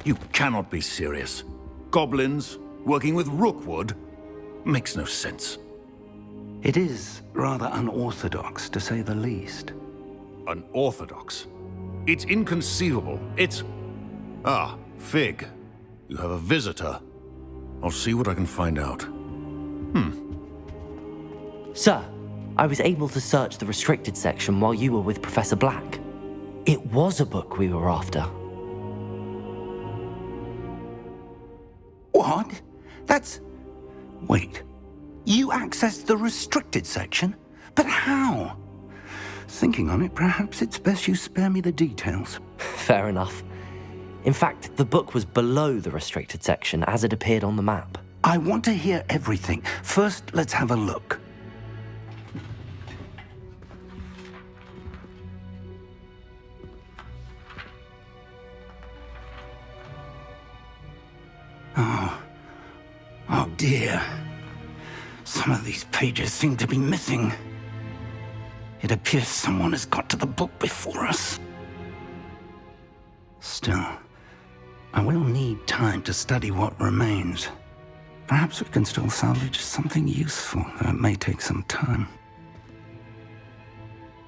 You cannot be serious. Goblins working with Rookwood? Makes no sense. It is rather unorthodox, to say the least. Unorthodox? It's inconceivable. It's... Ah, Fig. You have a visitor. I'll see what I can find out. Sir, I was able to search the restricted section while you were with Professor Black. It was a book we were after. What? That's... Wait. You accessed the restricted section? But how? Thinking on it, perhaps it's best you spare me the details. Fair enough. In fact, the book was below the restricted section as it appeared on the map. I want to hear everything. First, let's have a look. Oh dear. Some of these pages seem to be missing. It appears someone has got to the book before us. Still, I will need time to study what remains. Perhaps we can still salvage something useful, though it may take some time.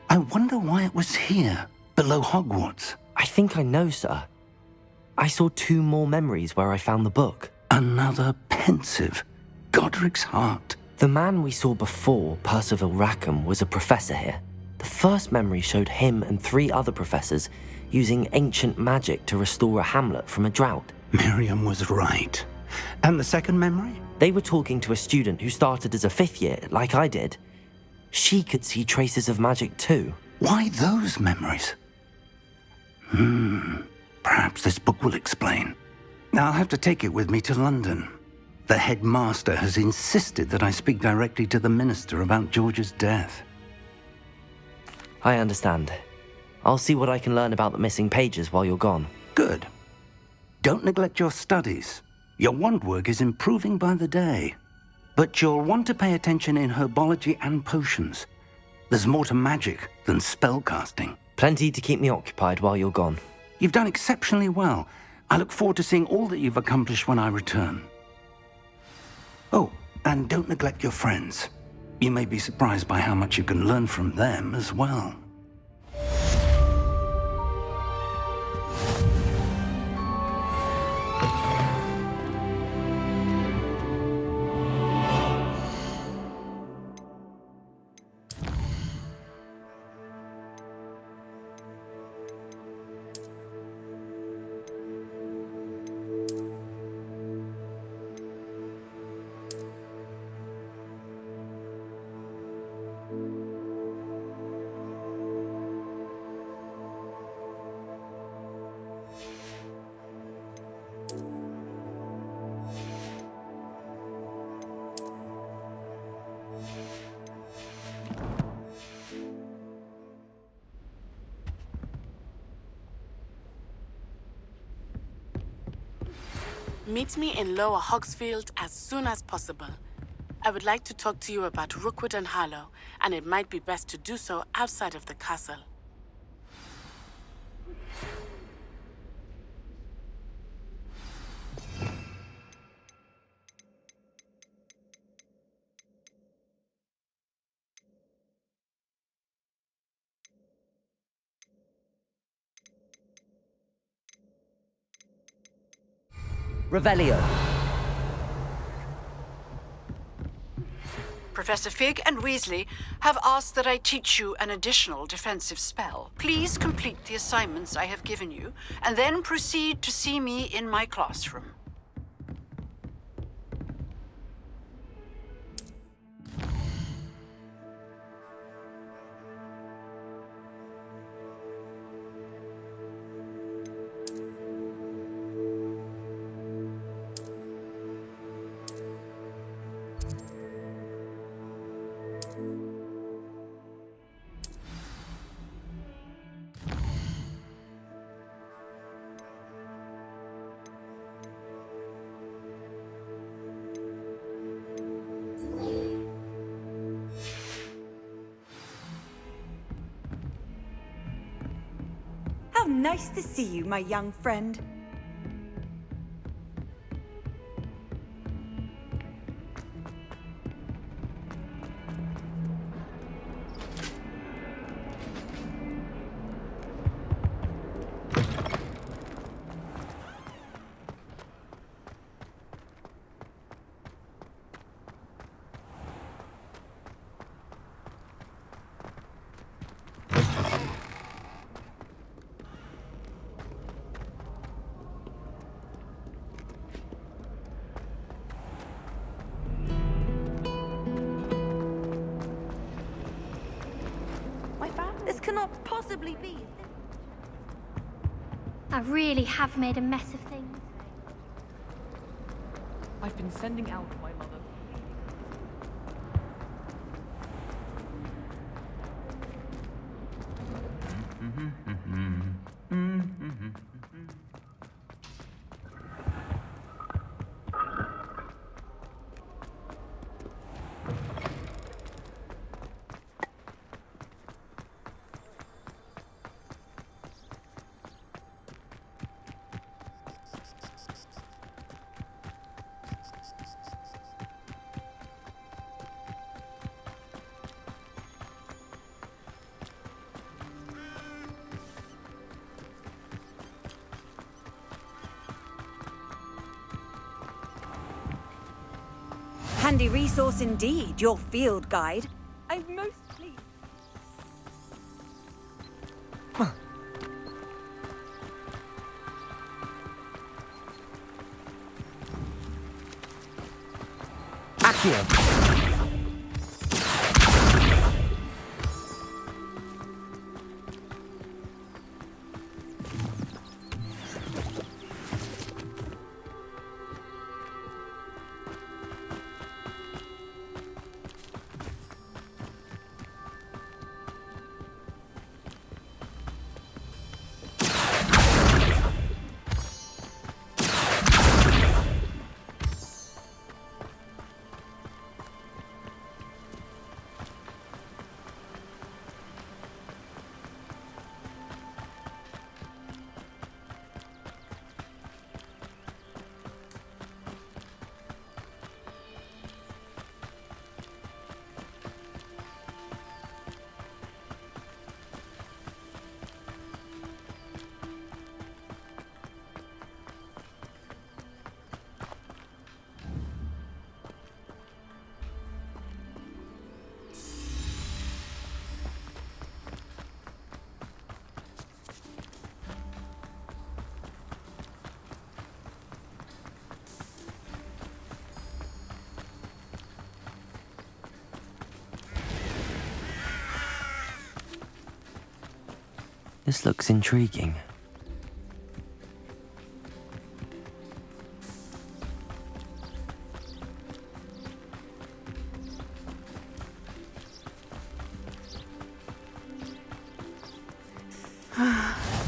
I wonder why it was here, below Hogwarts. I think I know, sir. I saw 2 more memories where I found the book. Another pensive. Godric's heart. The man we saw before, Percival Rackham, was a professor here. The first memory showed him and 3 other professors using ancient magic to restore a hamlet from a drought. Miriam was right. And the second memory? They were talking to a student who started as a 5th year, like I did. She could see traces of magic too. Why those memories? Perhaps this book will explain. I'll have to take it with me to London. The headmaster has insisted that I speak directly to the minister about George's death. I understand. I'll see what I can learn about the missing pages while you're gone. Good. Don't neglect your studies. Your wand work is improving by the day. But you'll want to pay attention in herbology and potions. There's more to magic than spellcasting. Plenty to keep me occupied while you're gone. You've done exceptionally well. I look forward to seeing all that you've accomplished when I return. Oh, and don't neglect your friends. You may be surprised by how much you can learn from them as well. Meet me in Lower Hogsfield as soon as possible. I would like to talk to you about Rookwood and Harlow, and it might be best to do so outside of the castle. Revelio. Professor Fig and Weasley have asked that I teach you an additional defensive spell. Please complete the assignments I have given you, and then proceed to see me in my classroom. How nice to see you, my young friend. cannot possibly be. I really have made a mess of things. I've been sending out my mother. Handy resource indeed, your field guide. I'm most pleased. Accio! This looks intriguing.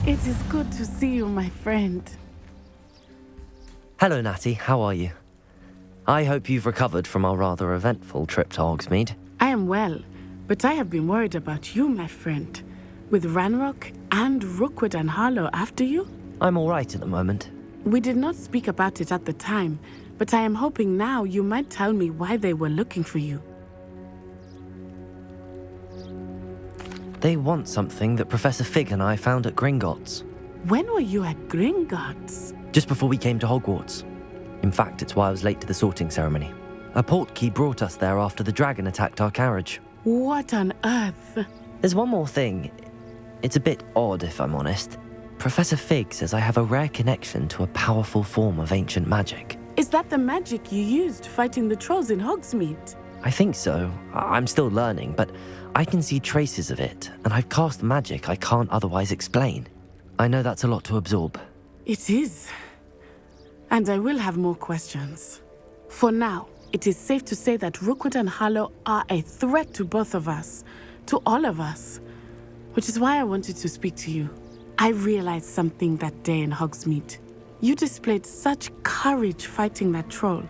It is good to see you, my friend. Hello, Natty. How are you? I hope you've recovered from our rather eventful trip to Hogsmeade. I am well, but I have been worried about you, my friend. With Ranrock and Rookwood and Harlow after you? I'm all right at the moment. We did not speak about it at the time, but I am hoping now you might tell me why they were looking for you. They want something that Professor Fig and I found at Gringotts. When were you at Gringotts? Just before we came to Hogwarts. In fact, it's why I was late to the sorting ceremony. A portkey brought us there after the dragon attacked our carriage. What on earth? There's one more thing. It's a bit odd, if I'm honest. Professor Fig says I have a rare connection to a powerful form of ancient magic. Is that the magic you used fighting the trolls in Hogsmeade? I think so. I'm still learning, but I can see traces of it, and I've cast magic I can't otherwise explain. I know that's a lot to absorb. It is. And I will have more questions. For now, it is safe to say that Rookwood and Harlow are a threat to both of us, to all of us. Which is why I wanted to speak to you. I realized something that day in Hogsmeade. You displayed such courage fighting that troll,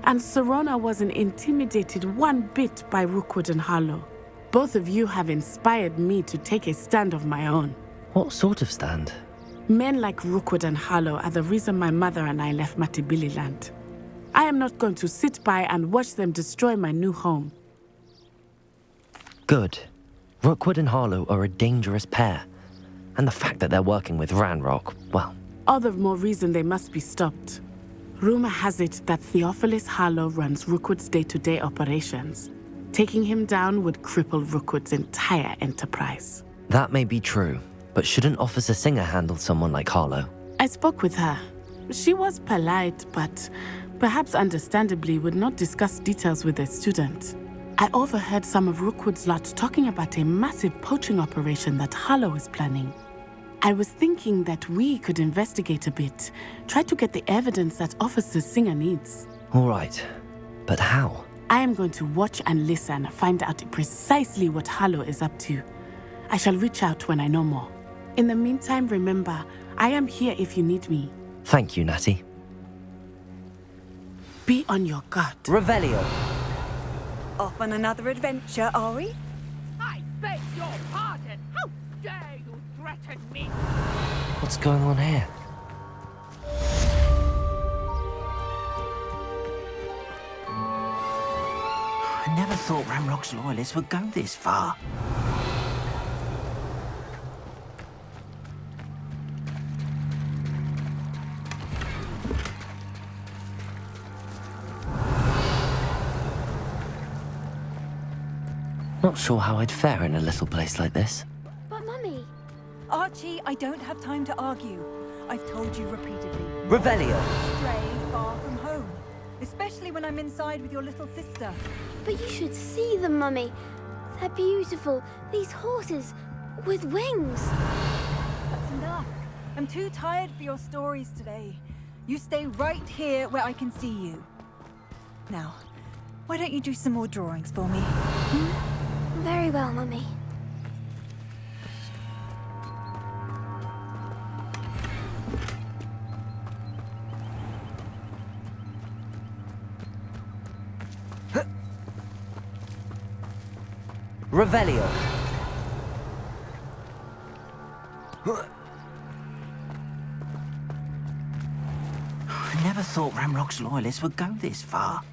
and Serona wasn't intimidated one bit by Rookwood and Harlow. Both of you have inspired me to take a stand of my own. What sort of stand? Men like Rookwood and Harlow are the reason my mother and I left Matibili land. I am not going to sit by and watch them destroy my new home. Good. Rookwood and Harlow are a dangerous pair. And the fact that they're working with Ranrock, well... All the more reason they must be stopped. Rumor has it that Theophilus Harlow runs Rookwood's day-to-day operations. Taking him down would cripple Rookwood's entire enterprise. That may be true, but shouldn't Officer Singer handle someone like Harlow? I spoke with her. She was polite, but perhaps understandably would not discuss details with a student. I overheard some of Rookwood's lot talking about a massive poaching operation that Harlow is planning. I was thinking that we could investigate a bit, try to get the evidence that Officer Singer needs. All right, but how? I am going to watch and listen, find out precisely what Harlow is up to. I shall reach out when I know more. In the meantime, remember, I am here if you need me. Thank you, Natty. Be on your guard. Revelio. Off on another adventure, are we? I beg your pardon. How dare you threaten me? What's going on here? I never thought Ramrock's loyalists would go this far. Not sure how I'd fare in a little place like this. But Mummy, Archie, I don't have time to argue. I've told you repeatedly. Revelio. Stray far from home. Especially when I'm inside with your little sister. but you should see them, Mummy. They're beautiful. These horses with wings. That's enough. I'm too tired for your stories today. You stay right here where I can see you. Now, why don't you do some more drawings for me? Very well, Mummy. Revelio. I never thought Ramrock's loyalists would go this far.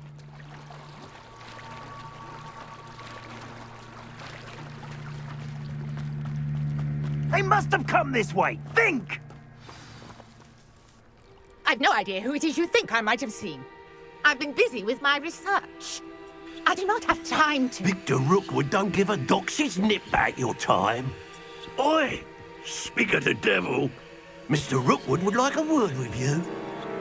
They must have come this way. Think! I've no idea who it is you think I might have seen. I've been busy with my research. I do not have time to... Victor Rookwood don't give a doxy's nip back your time. Oi! Speak of the devil. Mr. Rookwood would like a word with you.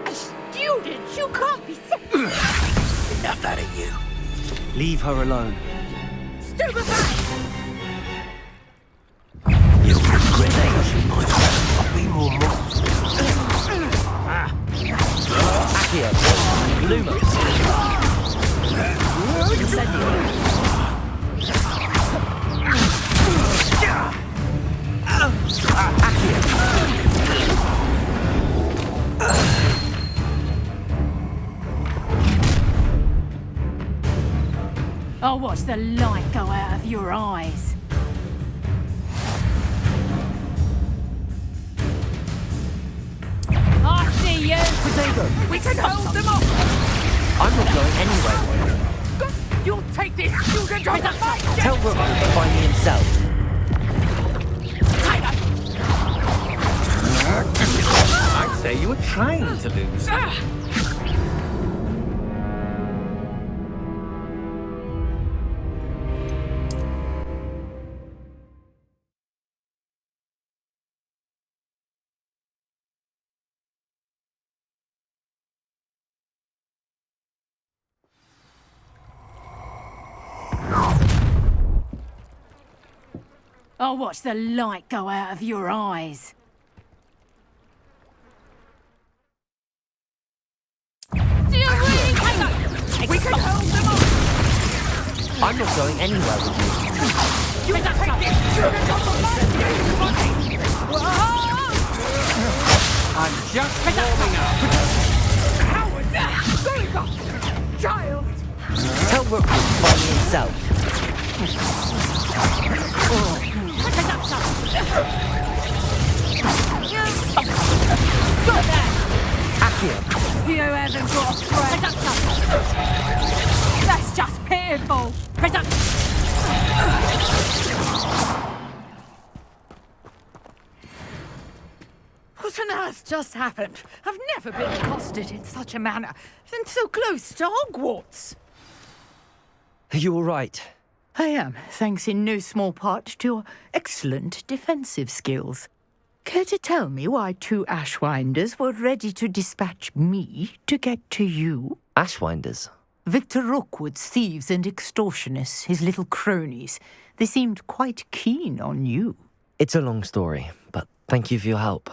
A student? You can't be... Enough out of you. Leave her alone. Stupefy! You'll regret that, you might. I'll be more Accio. Luma. Incendio. I'll watch the light go out of your eyes. I see you! Potato. We can hold them off! I'm not going anywhere. You'll take this student on the fight! Tell Rook to find me himself. I'd say you were trying to lose. I'll watch the light go out of your eyes. Do you really think we can hold them off? I'm not going anywhere with you. You take this student on the fight! I'm just warming up. Going off! Child! Tell Rook to find me himself. Accio. You haven't got a friend. That's just pitiful. What on earth just happened? I've never been accosted in such a manner, and so close to Hogwarts. Are you all right? I am, thanks in no small part to your excellent defensive skills. Care to tell me why two Ashwinders were ready to dispatch me to get to you? Ashwinders. Victor Rookwood's thieves and extortionists, his little cronies. They seemed quite keen on you. It's a long story, but thank you for your help.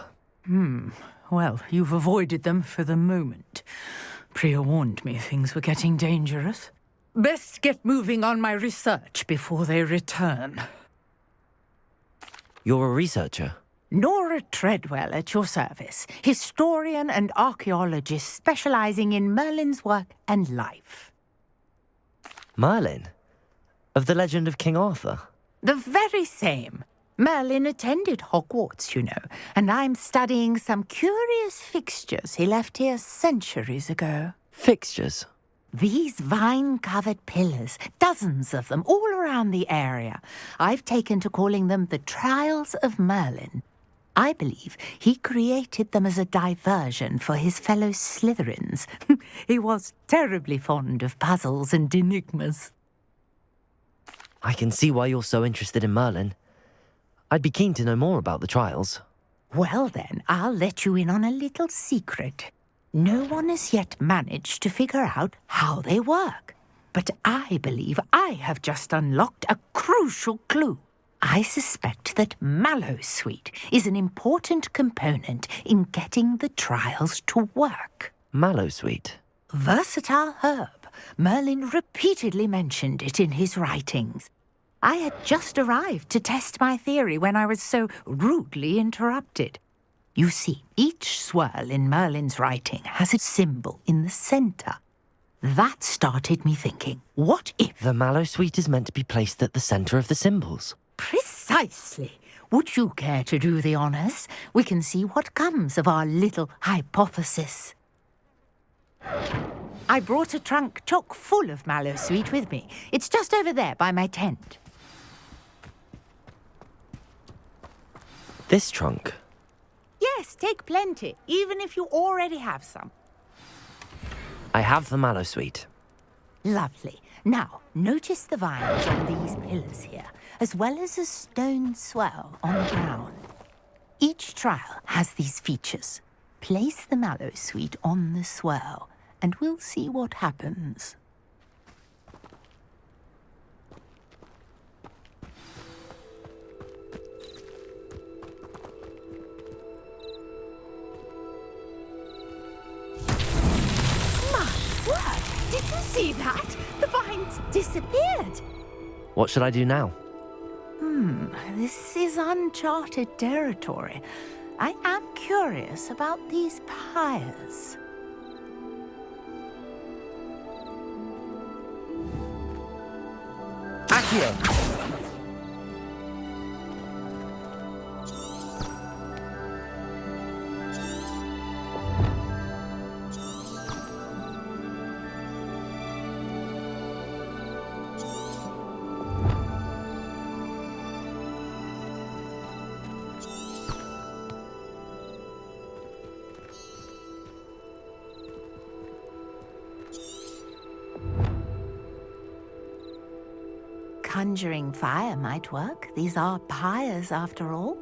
Well, you've avoided them for the moment. Priya warned me things were getting dangerous. Best get moving on my research before they return. You're a researcher? Nora Treadwell at your service, historian and archaeologist specializing in Merlin's work and life. Merlin? Of the legend of King Arthur? The very same. Merlin attended Hogwarts, you know, and I'm studying some curious fixtures he left here centuries ago. Fixtures? These vine-covered pillars, dozens of them, all around the area. I've taken to calling them the Trials of Merlin. I believe he created them as a diversion for his fellow Slytherins. He was terribly fond of puzzles and enigmas. I can see why you're so interested in Merlin. I'd be keen to know more about the trials. Well then, I'll let you in on a little secret. No one has yet managed to figure out how they work. But I believe I have just unlocked a crucial clue. I suspect that Mallowsweet is an important component in getting the trials to work. Mallowsweet? Versatile herb. Merlin repeatedly mentioned it in his writings. I had just arrived to test my theory when I was so rudely interrupted. You see, each swirl in Merlin's writing has a symbol in the centre. That started me thinking, what if... The Mallowsweet is meant to be placed at the centre of the symbols. Precisely. Would you care to do the honours? We can see what comes of our little hypothesis. I brought a trunk chock full of Mallowsweet with me. It's just over there by my tent. This trunk? Yes, take plenty, even if you already have some. I have the Mallowsweet. Lovely. Now, notice the vines on these pillars here, as well as a stone swell on the ground. Each trial has these features. Place the Mallowsweet on the swell, and we'll see what happens. Did you see that? The vines disappeared. What should I do now? This is uncharted territory. I am curious about these pyres. Accio! Conjuring fire might work. These are pyres, after all.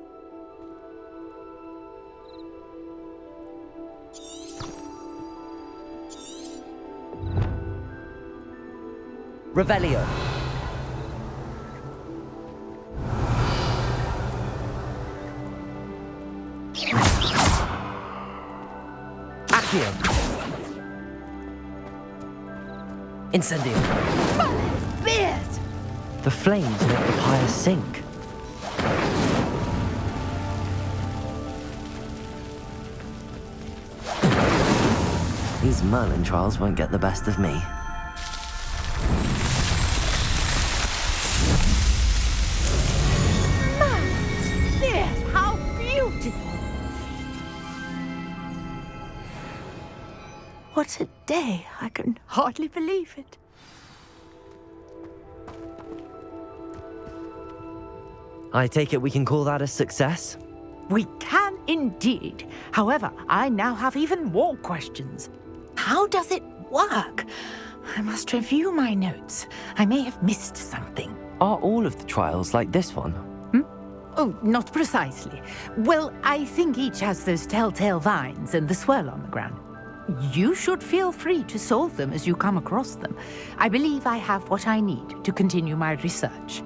Revelio. Accio. Incendio. Beard! The flames make the pyres sink. These Merlin trials won't get the best of me. Beard, how beautiful! What a day! I can hardly believe it. I take it we can call that a success? We can indeed. However, I now have even more questions. How does it work? I must review my notes. I may have missed something. Are all of the trials like this one? Oh, not precisely. Well, I think each has those telltale vines and the swirl on the ground. You should feel free to solve them as you come across them. I believe I have what I need to continue my research.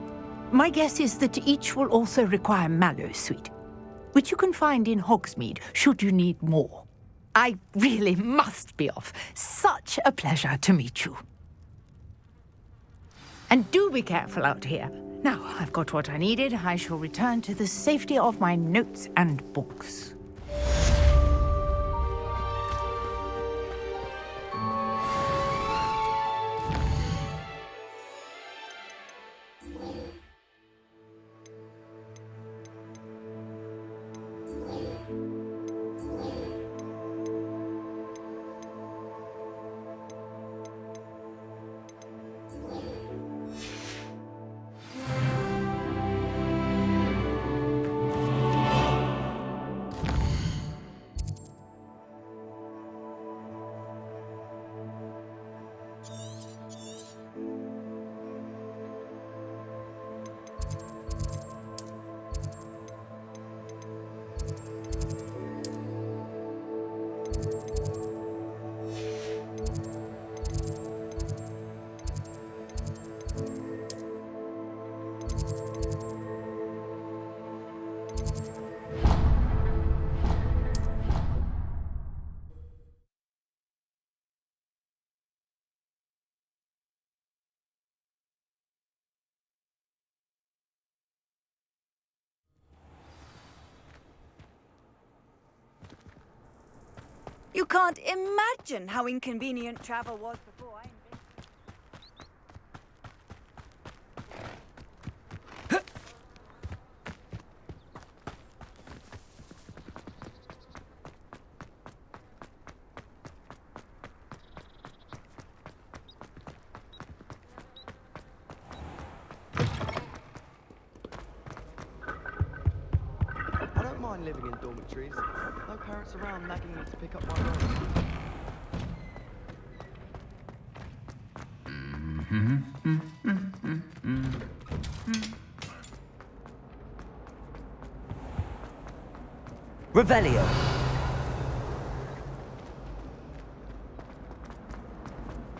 My guess is that each will also require mallowsweet, which you can find in Hogsmeade should you need more. I really must be off. Such a pleasure to meet you. And do be careful out here. Now, I've got what I needed. I shall return to the safety of my notes and books. You can't imagine how inconvenient travel was before I invented. I don't mind living in dormitories. No parents around nagging me to pick up my role. Revelio.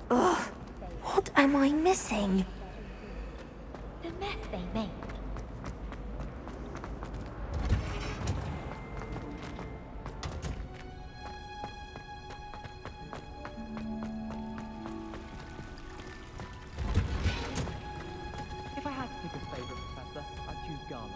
Ugh, what am I missing? The mess they make. If I had to pick a favourite professor, I'd choose Garnet.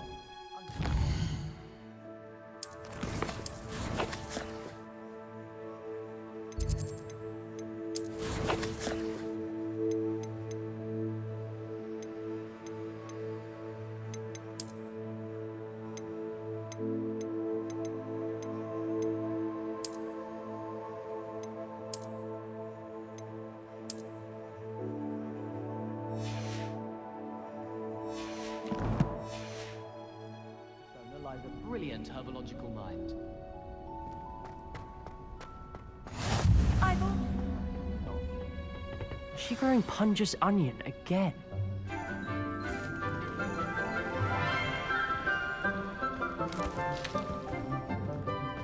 Lies a brilliant herbological mind. Is she growing Pungus onion again?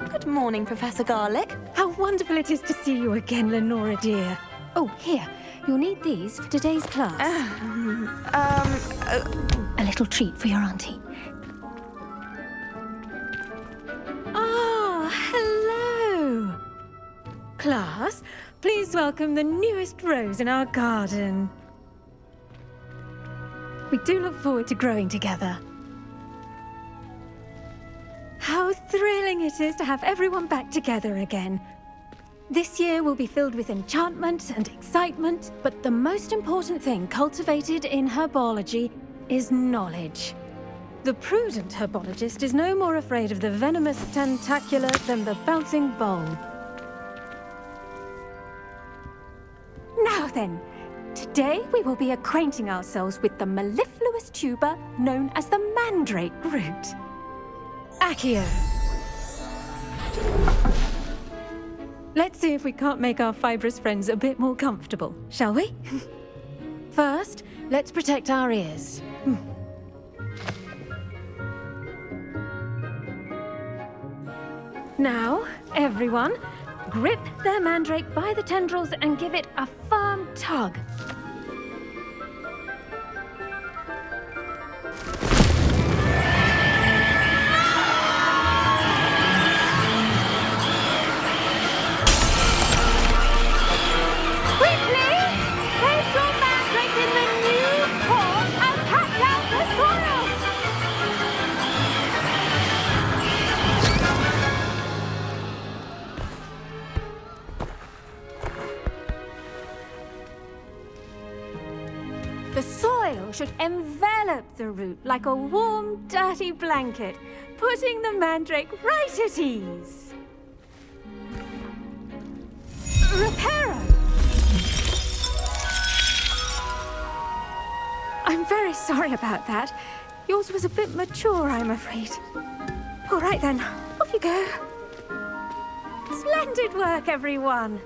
Good morning, Professor Garlick. How wonderful it is to see you again, Lenora dear. Oh, here. You'll need these for today's class. A little treat for your auntie. Ah, hello. Class, please welcome the newest rose in our garden. We do look forward to growing together. How thrilling it is to have everyone back together again. This year will be filled with enchantment and excitement, but the most important thing cultivated in herbology is knowledge. The prudent herbologist is no more afraid of the venomous tentacular than the bouncing bulb. Now then, today we will be acquainting ourselves with the mellifluous tuber known as the mandrake root. Accio. Let's see if we can't make our fibrous friends a bit more comfortable, shall we? First, let's protect our ears. Now, everyone, Grip their mandrake by the tendrils and give it a firm tug. The soil should envelop the root like a warm, dirty blanket, putting the mandrake right at ease. Reparo! I'm very sorry about that. Yours was a bit mature, I'm afraid. All right then, off you go. Splendid work, everyone.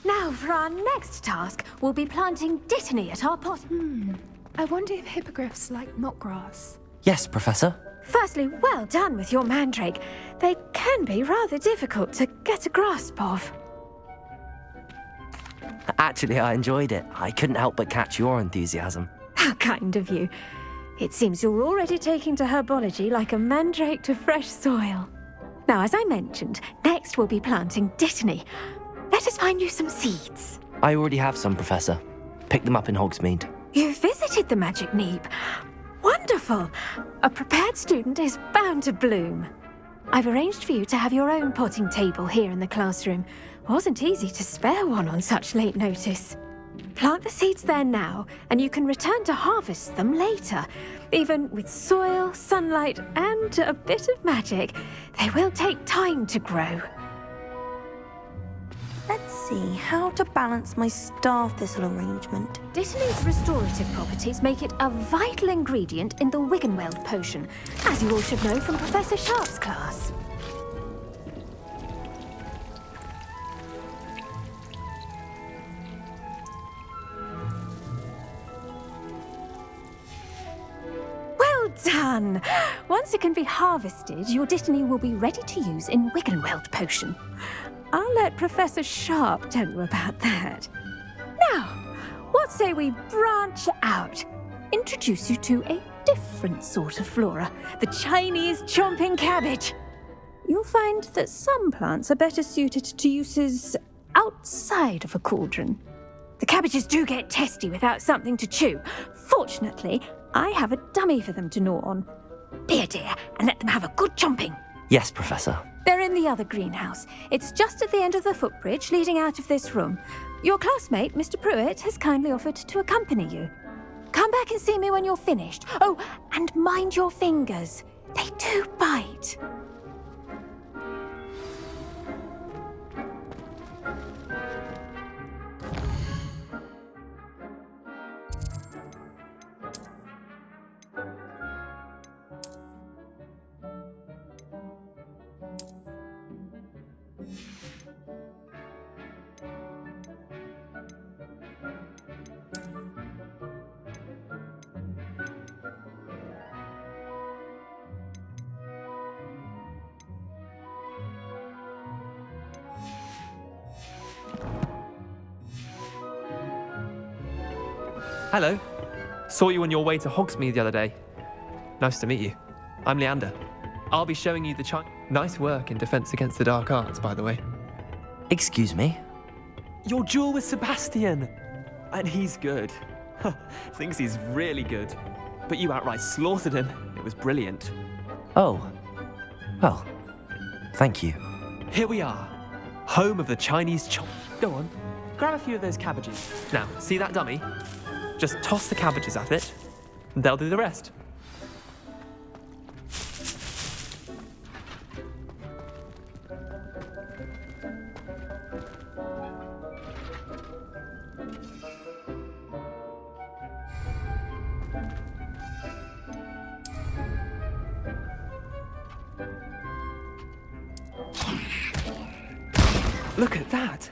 Now, for our next task, we'll be planting dittany at our pot. I wonder if hippogriffs like knotgrass. Yes, Professor. Firstly, well done with your mandrake. They can be rather difficult to get a grasp of. Actually, I enjoyed it. I couldn't help but catch your enthusiasm. How kind of you. It seems you're already taking to herbology like a mandrake to fresh soil. Now, as I mentioned, next we'll be planting dittany. Let us find you some seeds. I already have some, Professor. Picked them up in Hogsmeade. You visited the Magic Neep. Wonderful! A prepared student is bound to bloom. I've arranged for you to have your own potting table here in the classroom. Wasn't easy to spare one on such late notice. Plant the seeds there now, and you can return to harvest them later. Even with soil, sunlight, and a bit of magic, they will take time to grow. Let's see how to balance my star thistle arrangement. Dittany's restorative properties make it a vital ingredient in the Wiggenweld potion, as you all should know from Professor Sharp's class. Well done! Once it can be harvested, your dittany will be ready to use in Wiggenweld potion. I'll let Professor Sharp tell you about that. Now, what say we branch out? Introduce you to a different sort of flora, the Chinese chomping cabbage. You'll find that some plants are better suited to uses outside of a cauldron. The cabbages do get testy without something to chew. Fortunately, I have a dummy for them to gnaw on. Be a dear and let them have a good chomping. Yes, Professor. They're in the other greenhouse. It's just at the end of the footbridge leading out of this room. Your classmate, Mr. Pruitt, has kindly offered to accompany you. Come back and see me when you're finished. Oh, and mind your fingers. They do bite. Hello. Saw you on your way to Hogsmeade the other day. Nice to meet you. I'm Leander. I'll be showing you the Nice work in Defense Against the Dark Arts, by the way. Excuse me? Your duel with Sebastian! And he's good. Thinks he's really good. But you outright slaughtered him. It was brilliant. Oh. Well, thank you. Here we are. Home of the Chinese chomp. Go on. Grab a few of those cabbages. Now, see that dummy? Just toss the cabbages at it, and they'll do the rest. Look at that!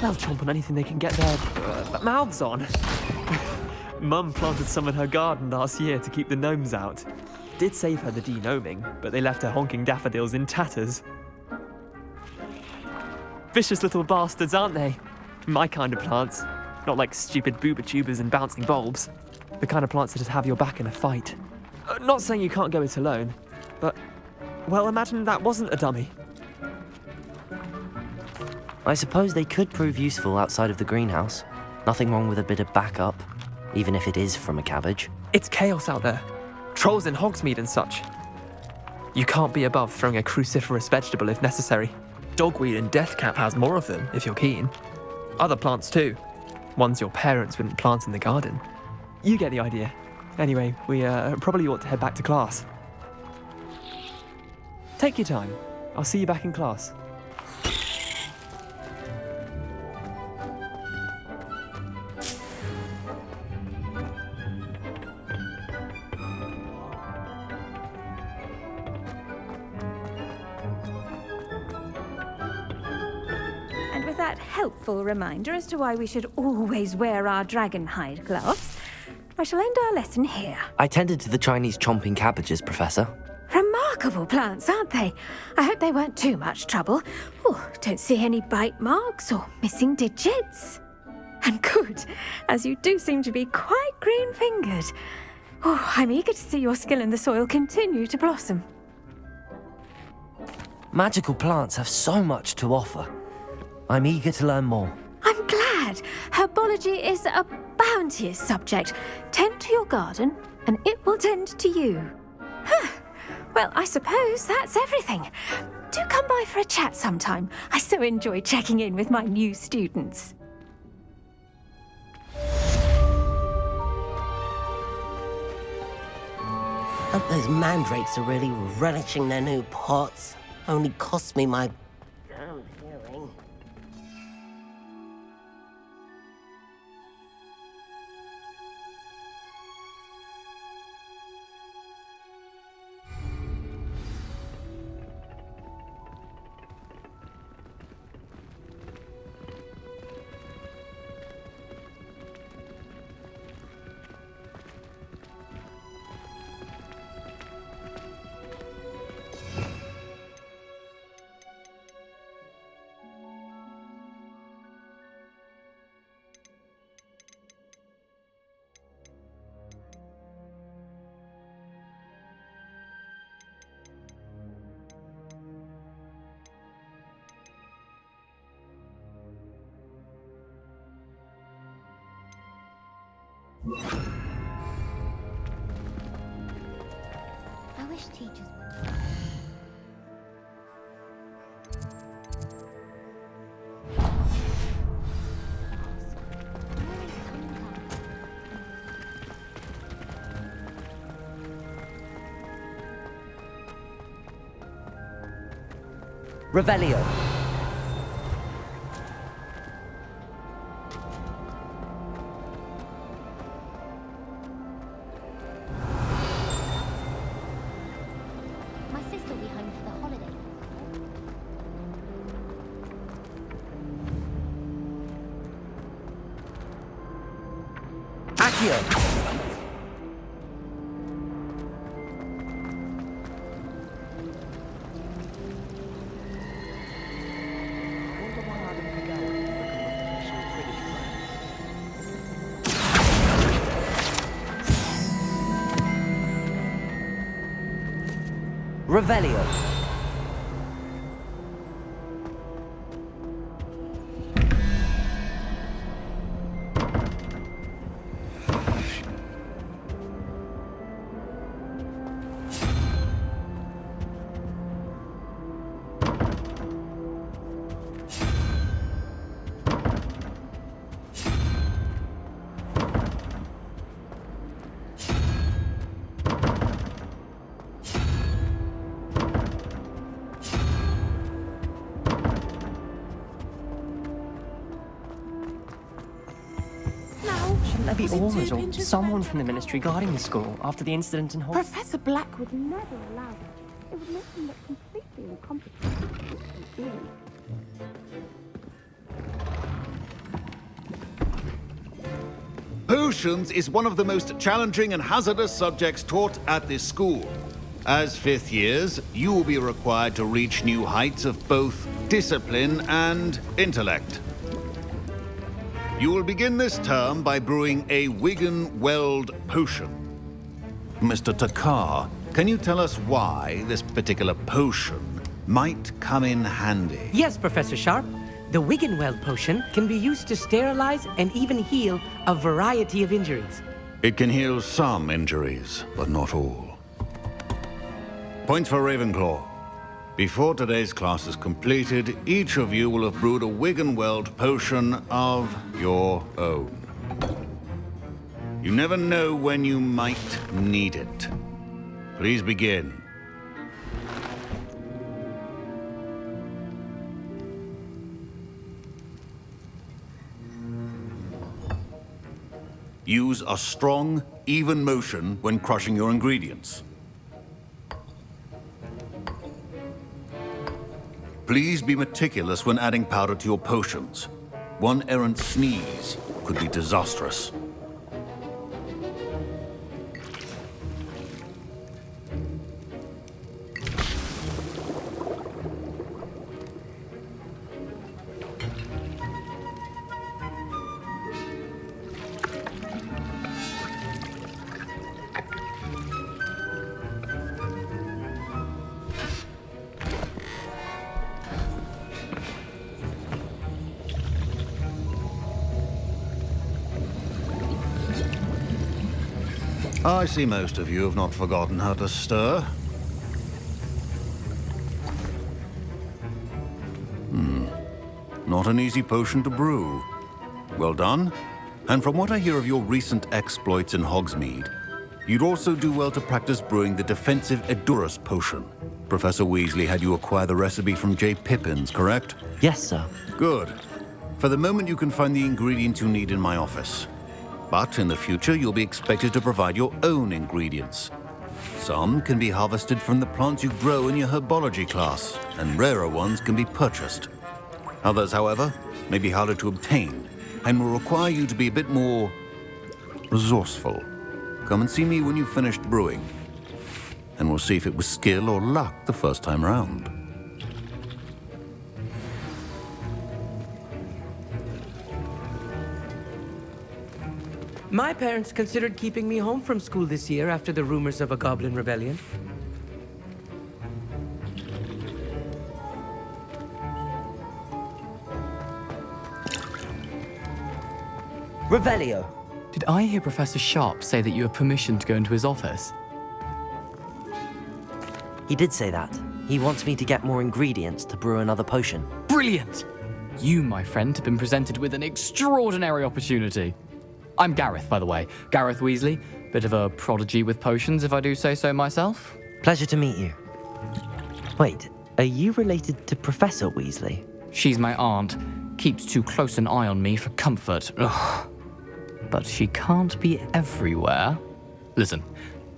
They'll chomp on anything they can get their mouths on. Mum planted some in her garden last year to keep the gnomes out. did save her the denoming, but they left her honking daffodils in tatters. Vicious little bastards, aren't they? My kind of plants. Not like stupid booba tubers and bouncing bulbs. The kind of plants that just have your back in a fight. Not saying you can't go it alone, but, well, imagine that wasn't a dummy. I suppose they could prove useful outside of the greenhouse. Nothing wrong with a bit of backup, even if it is from a cabbage. It's chaos out there. Trolls in Hogsmeade and such. You can't be above throwing a cruciferous vegetable if necessary. Dogweed and deathcap has more of them, if you're keen. Other plants too. Ones your parents wouldn't plant in the garden. You get the idea. Anyway, we probably ought to head back to class. Take your time. I'll see you back in class. And with that helpful reminder as to why we should always wear our dragon hide gloves, I shall end our lesson here. I tended to the Chinese chomping cabbages, Professor. Remarkable plants, aren't they? I hope they weren't too much trouble. Oh, don't see any bite marks or missing digits. And good, as you do seem to be quite green-fingered. Oh, I'm eager to see your skill in the soil continue to blossom. Magical plants have so much to offer. I'm eager to learn more. I'm glad. Herbology is a bounteous subject. Tend to your garden, and it will tend to you. Huh. Well, I suppose that's everything. Do come by for a chat sometime. I so enjoy checking in with my new students. Hope those mandrakes are really relishing their new pots. Only cost me my damn hearing. I wish teachers would. Revelio. My sister will be home for the holiday. Accio. Revelio. Shouldn't there be orders or someone from the ministry guarding the school after the incident in Hogwarts? Professor Black would never allow that. It would make him look completely incompetent. Potions is one of the most challenging and hazardous subjects taught at this school. As fifth years, you will be required to reach new heights of both discipline and intellect. You will begin this term by brewing a Wigan-Weld potion. Mr. Takar, can you tell us why this particular potion might come in handy? Yes, Professor Sharp. The Wigan-Weld potion can be used to sterilize and even heal a variety of injuries. It can heal some injuries, but not all. Points for Ravenclaw. Before today's class is completed, each of you will have brewed a Wigan-Weld potion of your own. You never know when you might need it. Please begin. Use a strong, even motion when crushing your ingredients. Please be meticulous when adding powder to your potions. One errant sneeze could be disastrous. I see most of you have not forgotten how to stir. Not an easy potion to brew. Well done. And from what I hear of your recent exploits in Hogsmeade, you'd also do well to practice brewing the defensive Edurus potion. Professor Weasley had you acquire the recipe from J. Pippins, correct? Yes, sir. Good. For the moment, you can find the ingredients you need in my office. But in the future, you'll be expected to provide your own ingredients. Some can be harvested from the plants you grow in your herbology class, and rarer ones can be purchased. Others, however, may be harder to obtain, and will require you to be a bit more resourceful. Come and see me when you've finished brewing, and we'll see if it was skill or luck the first time round. My parents considered keeping me home from school this year after the rumors of a goblin rebellion. Revelio. Did I hear Professor Sharp say that you have permission to go into his office? He did say that. He wants me to get more ingredients to brew another potion. Brilliant! You, my friend, have been presented with an extraordinary opportunity. I'm Gareth, by the way. Gareth Weasley. Bit of a prodigy with potions, if I do say so myself. Pleasure to meet you. Wait, are you related to Professor Weasley? She's my aunt. Keeps too close an eye on me for comfort. Ugh. But she can't be everywhere. Listen,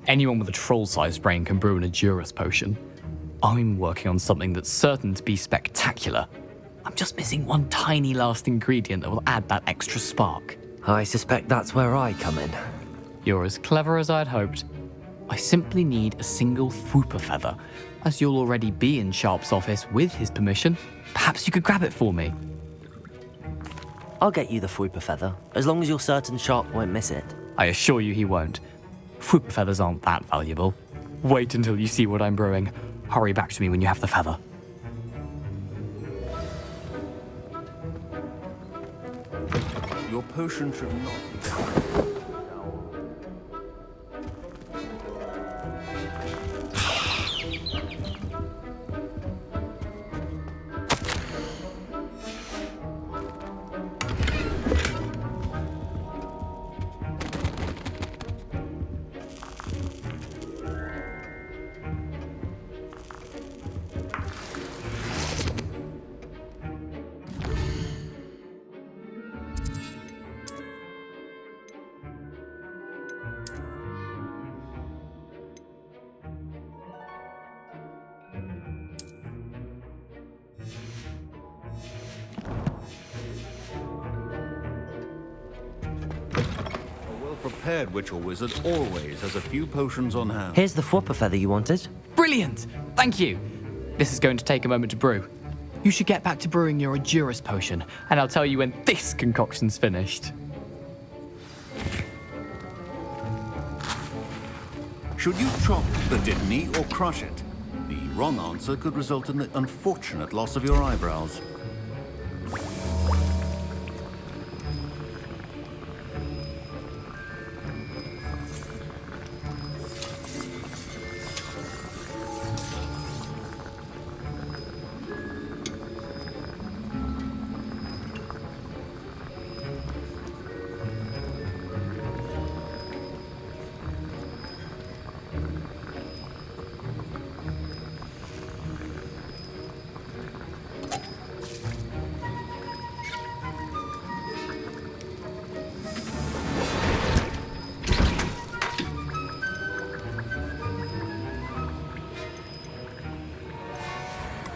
anyone with a troll-sized brain can brew an Edurus potion. I'm working on something that's certain to be spectacular. I'm just missing one tiny last ingredient that will add that extra spark. I suspect that's where I come in. You're as clever as I'd hoped. I simply need a single Fwooper feather. As you'll already be in Sharp's office with his permission, perhaps you could grab it for me. I'll get you the Fwooper feather, as long as you're certain Sharp won't miss it. I assure you he won't. Fwooper feathers aren't that valuable. Wait until you see what I'm brewing. Hurry back to me when you have the feather. Your potion should not be... well-prepared witch or wizard always has a few potions on hand. Here's the Fwopper feather you wanted. Brilliant! Thank you. This is going to take a moment to brew. You should get back to brewing your Adurus potion, and I'll tell you when this concoction's finished. Should you chop the Dittany or crush it? The wrong answer could result in the unfortunate loss of your eyebrows.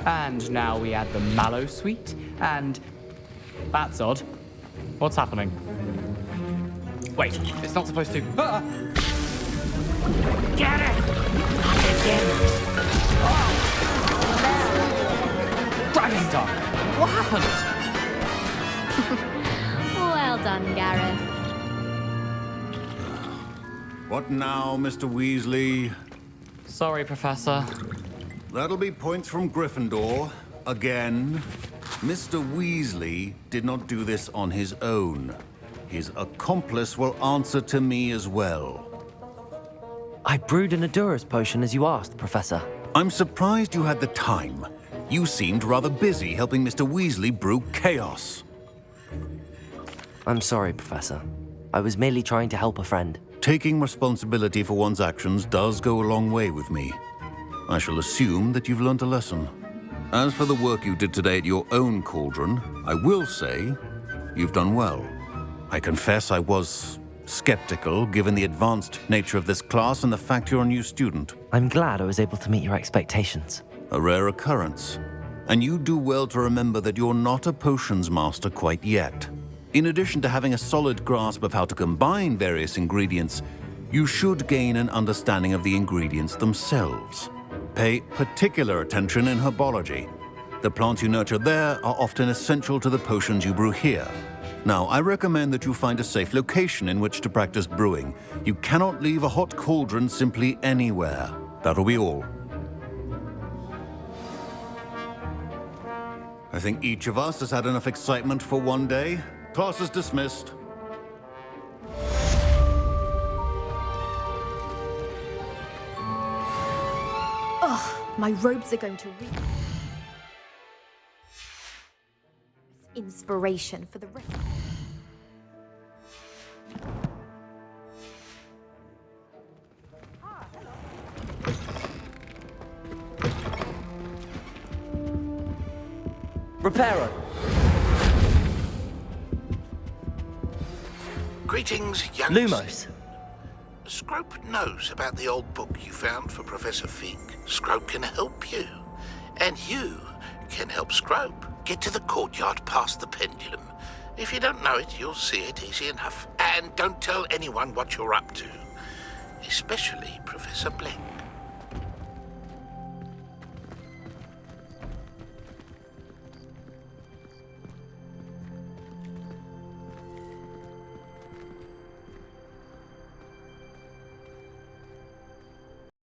And now we add the mallow sweet, and... That's odd. What's happening? Wait, it's not supposed to... Ah! Get it! Dragon's Tongue! What happened? Well done, Gareth. What now, Mr. Weasley? Sorry, Professor. That'll be points from Gryffindor. Again. Mr. Weasley did not do this on his own. His accomplice will answer to me as well. I brewed an Adurus potion as you asked, Professor. I'm surprised you had the time. You seemed rather busy helping Mr. Weasley brew chaos. I'm sorry, Professor. I was merely trying to help a friend. Taking responsibility for one's actions does go a long way with me. I shall assume that you've learnt a lesson. As for the work you did today at your own cauldron, I will say you've done well. I confess I was skeptical, given the advanced nature of this class and the fact you're a new student. I'm glad I was able to meet your expectations. A rare occurrence. And you do well to remember that you're not a potions master quite yet. In addition to having a solid grasp of how to combine various ingredients, you should gain an understanding of the ingredients themselves. Pay particular attention in herbology. The plants you nurture there are often essential to the potions you brew here. Now, I recommend that you find a safe location in which to practice brewing. You cannot leave a hot cauldron simply anywhere. That'll be all. I think each of us has had enough excitement for one day. Class is dismissed. Ugh, my robes are going to reek. Inspiration for the rest. Reparo. Greetings, young... Lumos. Scrope knows about the old book you found for Professor Fink. Scrope can help you. And you can help Scrope. Get to the courtyard past the pendulum. If you don't know it, you'll see it easy enough. And don't tell anyone what you're up to. Especially Professor Black.